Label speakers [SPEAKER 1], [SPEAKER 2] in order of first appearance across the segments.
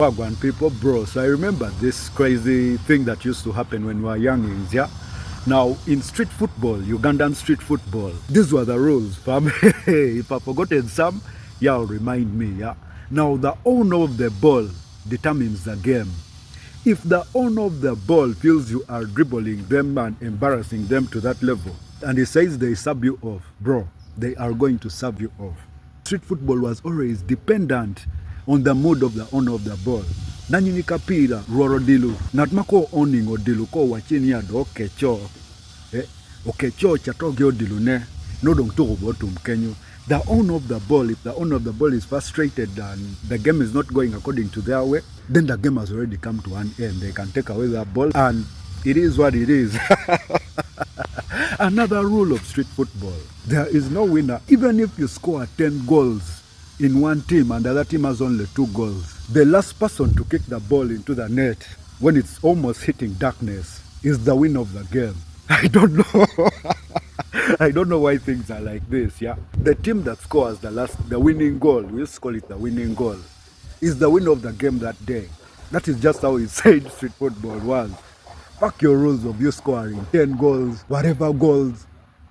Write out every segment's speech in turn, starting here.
[SPEAKER 1] Uganda people, bro. So I remember this crazy thing that used to happen when we were youngins, yeah. Now in street football, Ugandan street football, these were the rules, fam. If I've forgotten some, y'all remind me, yeah. Now the owner of the ball determines the game. If the owner of the ball feels you are dribbling them and embarrassing them to that level, and he says they sub you off, bro, they are going to sub you off. Street football was always dependent on the mood of the owner of the ball. Nanyini kapira roro dilu natmako owning odilu ko wachini ya do kecho okecho chatoge odilu ne no dong to botum kenyu. The owner of the ball, if the owner of the ball is frustrated and the game is not going according to their way, then the game has already come to an end. They can take away the ball and it is what it is. Another rule of street football, there is no winner. Even if you score 10 goals in one team and the other team has only 2 goals, the last person to kick the ball into the net when it's almost hitting darkness is the winner of the game. I don't know. I don't know why things are like this, yeah. The team that scores the winning goal, we used to call it the winning goal, is the winner of the game that day. That is just how insane street football was. Fuck your rules of you scoring 10 goals, whatever goals.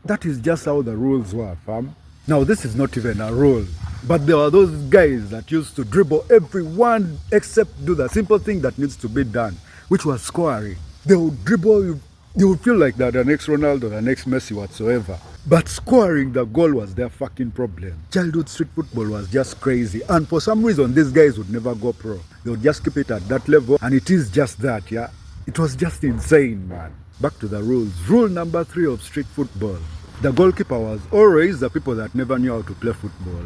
[SPEAKER 1] That is just how the rules were, fam. Now this is not even a rule. But there are those guys that used to dribble everyone except do the simple thing that needs to be done, which was scoring. They would dribble you. You would feel like they're the next Ronaldo, the next Messi, whatsoever. But scoring the goal was their fucking problem. Childhood street football was just crazy. And for some reason, these guys would never go pro. They would just keep it at that level. And it is just that, yeah. It was just insane, man. Back to the rules. Rule number 3 of street football. The goalkeeper was always the people that never knew how to play football.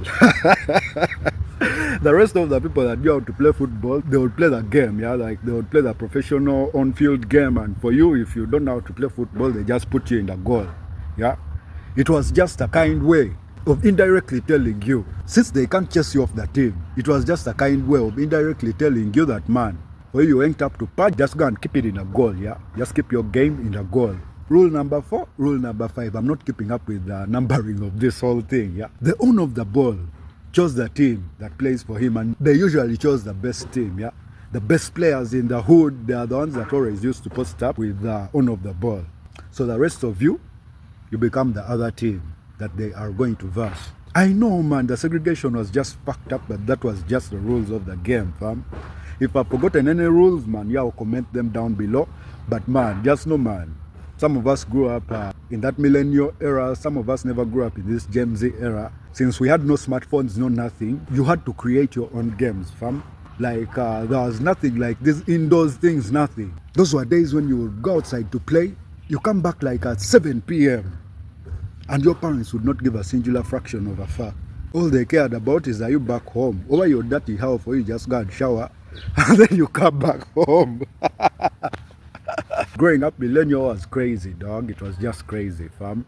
[SPEAKER 1] The rest of the people that knew how to play football, they would play the game, yeah, like they would play the professional on-field game, and for you, if you don't know how to play football, they just put you in the goal, yeah. It was just a kind way of indirectly telling you, since they can't chase you off the team, it was just a kind way of indirectly telling you that, man, when you went up to patch, just go and keep it in a goal, yeah. Just keep your game in a goal. Rule number 4, rule number 5. I'm not keeping up with the numbering of this whole thing, yeah. The owner of the ball chose the team that plays for him, and they usually chose the best team, yeah. The best players in the hood, they are the ones that always used to post up with the owner of the ball. So the rest of you, you become the other team that they are going to verse. I know, man, the segregation was just fucked up, but that was just the rules of the game, fam. If I've forgotten any rules, man, yeah, I'll comment them down below. But man, just know, man, some of us grew up in that millennial era. Some of us never grew up in this Gen Z era. Since we had no smartphones, no nothing, you had to create your own games, fam. Like, there was nothing like this indoors things, nothing. Those were days when you would go outside to play. You come back like at 7 p.m. and your parents would not give a singular fraction of a fuck. All they cared about is, are you back home? Over your dirty house, or you just go and shower and then you come back home. Growing up millennial was crazy, dog. It was just crazy, fam.